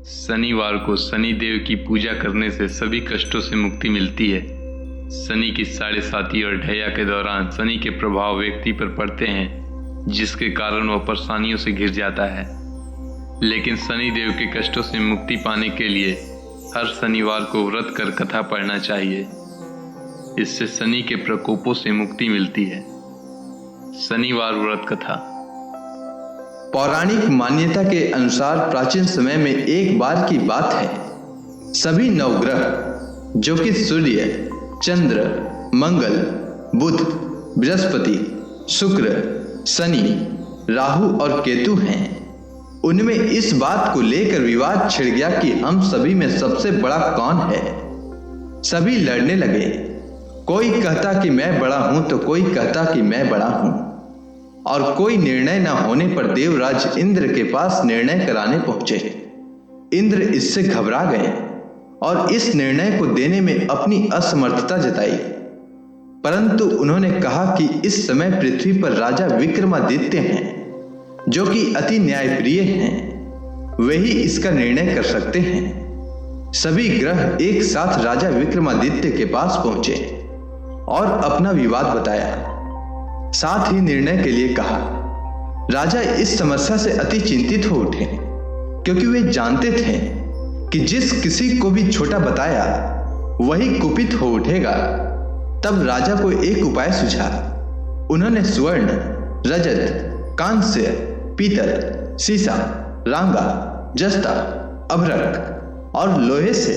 शनिवार को शनि देव की पूजा करने से सभी कष्टों से मुक्ति मिलती है। शनि की 7.5 और ढैया के दौरान शनि के प्रभाव व्यक्ति पर पड़ते हैं, जिसके कारण वह परेशानियों से घिर जाता है। लेकिन शनि देव के कष्टों से मुक्ति पाने के लिए हर शनिवार को व्रत कर कथा पढ़ना चाहिए। इससे शनि के प्रकोपों से मुक्ति मिलती है। शनिवार व्रत कथा। पौराणिक मान्यता के अनुसार प्राचीन समय में एक बार की बात है, सभी नवग्रह जो कि सूर्य, चंद्र, मंगल, बुध, बृहस्पति, शुक्र, शनि, राहु और केतु हैं, उनमें इस बात को लेकर विवाद छिड़ गया कि हम सभी में सबसे बड़ा कौन है। सभी लड़ने लगे। कोई कहता कि मैं बड़ा हूं तो कोई कहता कि मैं बड़ा हूं, और कोई निर्णय न होने पर देवराज इंद्र के पास निर्णय कराने पहुंचे। इंद्र इससे घबरा गए और इस निर्णय को देने में अपनी असमर्थता जताई। परंतु उन्होंने कहा कि इस समय पृथ्वी पर राजा विक्रमादित्य हैं, जो कि अति न्यायप्रिय हैं। वही इसका निर्णय कर सकते हैं। सभी ग्रह एक साथ राजा विक्रमादित्य के पास पहुंचे और अपना विवाद बताया, साथ ही निर्णय के लिए कहा। राजा इस समस्या से अति चिंतित हो उठे, क्योंकि वे जानते थे कि जिस किसी को भी छोटा बताया वही कुपित हो उठेगा। तब राजा को एक उपाय सूझा। उन्होंने स्वर्ण, रजत, कांस्य, पीतल, सीसा, रांगा, जस्ता, अभ्रक और लोहे से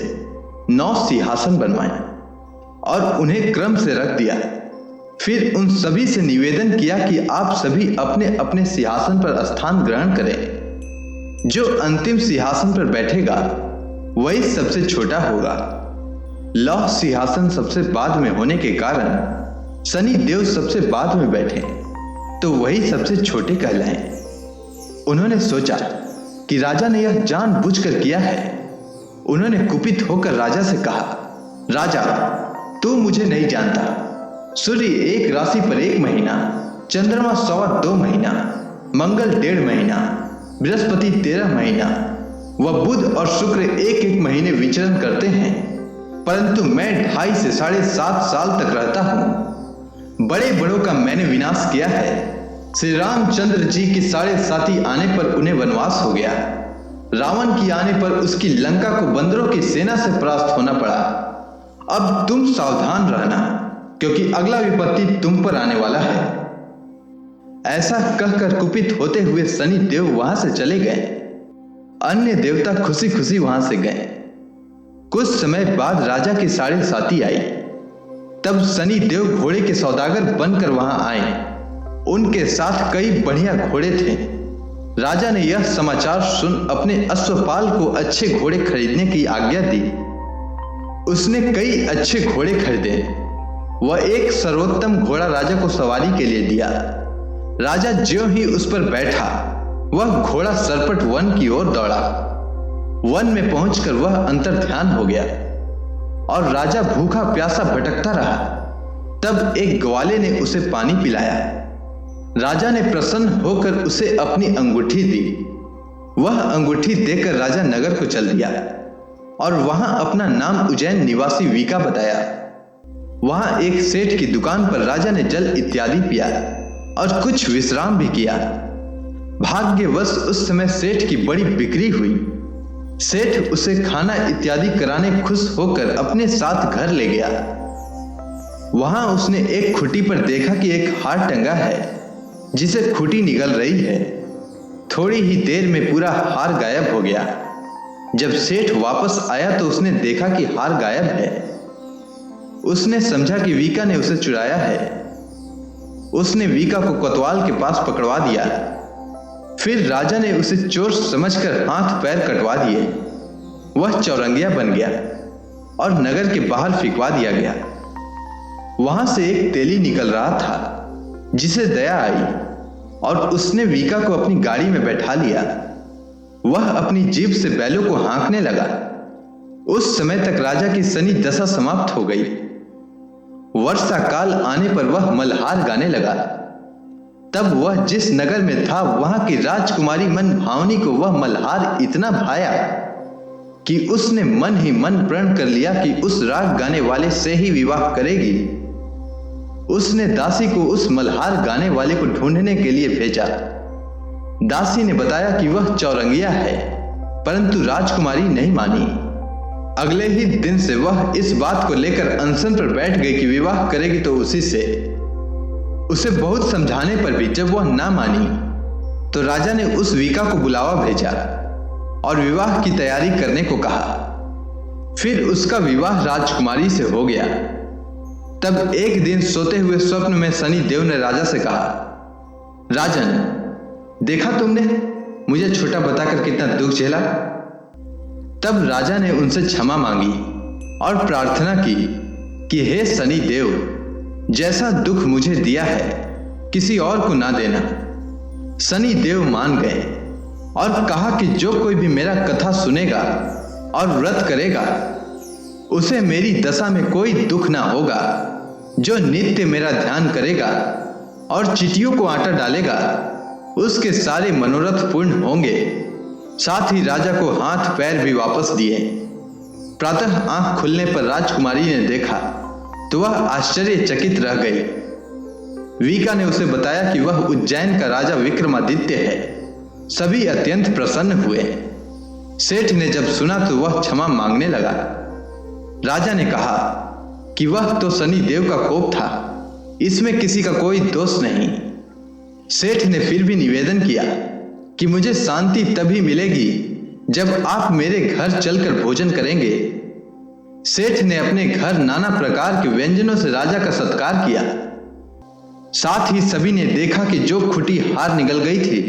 9 सिंहासन बनवाए और उन्हें क्रम से रख दिया। फिर उन सभी से निवेदन किया कि आप सभी अपने अपने सिंहासन पर स्थान ग्रहण करें। जो अंतिम सिंहासन पर बैठेगा वही सबसे छोटा होगा। लौह सिंहासन सबसे बाद में होने के कारण शनि देव सबसे बाद में बैठे तो वही सबसे छोटे कहलाएं। उन्होंने सोचा कि राजा ने यह जानबूझकर किया है। उन्होंने कुपित होकर राजा से कहा, राजा, तू मुझे नहीं जानता। सूर्य एक राशि पर 1 महीना, चंद्रमा 2.25 महीना, मंगल 1.5 महीना, बृहस्पति 13 महीना व बुध और शुक्र 1-1 महीने विचरण करते हैं, परंतु मैं 2.5 से 7.5 साल तक रहता हूं। बड़े बड़ों का मैंने विनाश किया है। श्री रामचंद्र जी की 7.5 आने पर उन्हें वनवास हो गया। रावण की आने पर उसकी लंका को बंदरों की सेना से परास्त होना पड़ा। अब तुम सावधान रहना, क्योंकि अगला विपत्ति तुम पर आने वाला है। ऐसा कहकर कुपित होते हुए शनि देव वहां से चले गए। अन्य देवता खुशी खुशी वहां से गए। कुछ समय बाद राजा की 7.5 आई। तब शनि देव घोड़े के सौदागर बनकर वहां आए। उनके साथ कई बढ़िया घोड़े थे। राजा ने यह समाचार सुन अपने अश्वपाल को अच्छे घोड़े खरीदने की आज्ञा दी। उसने कई अच्छे घोड़े खरीदे। वह एक सर्वोत्तम घोड़ा राजा को सवारी के लिए दिया। राजा ज्यों ही उस पर बैठा, वह घोड़ा सरपट वन की ओर दौड़ा। वन में पहुंचकर वह अंतर्ध्यान हो गया और राजा भूखा प्यासा भटकता रहा। तब एक ग्वाले ने उसे पानी पिलाया। राजा ने प्रसन्न होकर उसे अपनी अंगूठी दी। वह अंगूठी देकर राजा नगर को चल दिया और वहां अपना नाम उज्जैन निवासी वीका बताया। वहां एक सेठ की दुकान पर राजा ने जल इत्यादि पिया और कुछ विश्राम भी किया। भाग्यवश उस समय सेठ की बड़ी बिक्री हुई। सेठ उसे खाना इत्यादि कराने खुश होकर अपने साथ घर ले गया। वहां उसने एक खूंटी पर देखा कि एक हार टंगा है, जिसे खूंटी निगल रही है। थोड़ी ही देर में पूरा हार गायब हो गया। जब सेठ वापस आया तो उसने देखा कि हार गायब है। उसने समझा कि वीका ने उसे चुराया है। उसने वीका को कोतवाल के पास पकड़वा दिया। फिर राजा ने उसे चोर समझकर हाथ पैर कटवा दिए। वह चौरंगिया बन गया और नगर के बाहर फिकवा दिया गया। वहां से एक तेली निकल रहा था, जिसे दया आई और उसने वीका को अपनी गाड़ी में बैठा लिया। वह अपनी जीभ से बैलों को हाँकने लगा। उस समय तक राजा की शनि दशा समाप्त हो गई। वर्षा काल आने पर वह मल्हार गाने लगा। तब वह जिस नगर में था वहां की राजकुमारी मन भावनी को वह मल्हार इतना भाया कि उसने मन ही मन प्रण कर लिया कि उस राग गाने वाले से ही विवाह करेगी। उसने दासी को उस मल्हार गाने वाले को ढूंढने के लिए भेजा। दासी ने बताया कि वह चौरंगिया है, परंतु राजकुमारी नहीं मानी। अगले ही दिन से वह इस बात को लेकर अनशन पर बैठ गई कि विवाह करेगी तो उसी से। उसे बहुत समझाने पर भी जब वह ना मानी तो राजा ने उस वीका को बुलावा भेजा और विवाह की तैयारी करने को कहा। फिर उसका विवाह राजकुमारी से हो गया। तब एक दिन सोते हुए स्वप्न में शनि देव ने राजा से कहा, राजन, देखा तुमने मुझे छोटा बताकर कितना दुख झेला। तब राजा ने उनसे क्षमा मांगी और प्रार्थना की कि हे शनि देव, जैसा दुख मुझे दिया है किसी और को ना देना। शनि देव मान गए और कहा कि जो कोई भी मेरा कथा सुनेगा और व्रत करेगा उसे मेरी दशा में कोई दुख ना होगा। जो नित्य मेरा ध्यान करेगा और चींटियों को आटा डालेगा उसके सारे मनोरथ पूर्ण होंगे। साथ ही राजा को हाथ पैर भी वापस दिए। प्रातः आंख खुलने पर राजकुमारी ने देखा तो वह आश्चर्यचकित रह गई। वीका ने उसे बताया कि वह उज्जैन का राजा विक्रमादित्य है। सभी अत्यंत प्रसन्न हुए। सेठ ने जब सुना तो वह क्षमा मांगने लगा। राजा ने कहा कि वह तो शनि देव का कोप था, इसमें किसी का कोई दोष नहीं। सेठ ने फिर भी निवेदन किया कि मुझे शांति तभी मिलेगी जब आप मेरे घर चलकर भोजन करेंगे। सेठ ने अपने घर नाना प्रकार के व्यंजनों से राजा का सत्कार किया। साथ ही सभी ने देखा कि जो खुटी हार निकल गई थी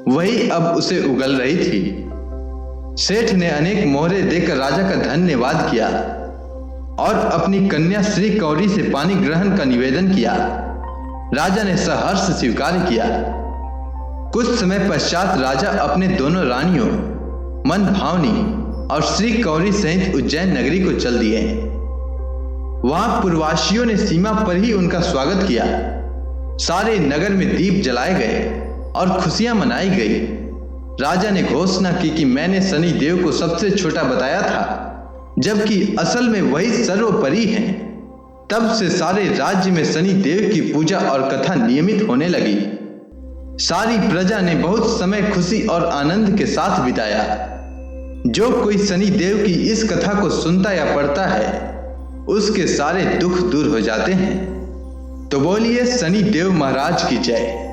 वही अब उसे उगल रही थी। सेठ ने अनेक मोहरे देकर राजा का धन्यवाद किया और अपनी कन्या श्री कौरी से पानी ग्रहण का निवेदन किया। राजा ने सहर्ष स्वीकार किया। कुछ समय पश्चात राजा अपने दोनों रानियों मन भावनी और श्री कौरी सहित उज्जैन नगरी को चल दिए। वहां पुरवासियों ने सीमा पर ही उनका स्वागत किया। सारे नगर में दीप जलाए गए और खुशियां मनाई गई। राजा ने घोषणा की कि मैंने शनि देव को सबसे छोटा बताया था, जबकि असल में वही सर्वोपरि हैं। तब से सारे राज्य में शनि देव की पूजा और कथा नियमित होने लगी। सारी प्रजा ने बहुत समय खुशी और आनंद के साथ बिताया। जो कोई शनि देव की इस कथा को सुनता या पढ़ता है उसके सारे दुख दूर हो जाते हैं। तो बोलिए शनि देव महाराज की जय।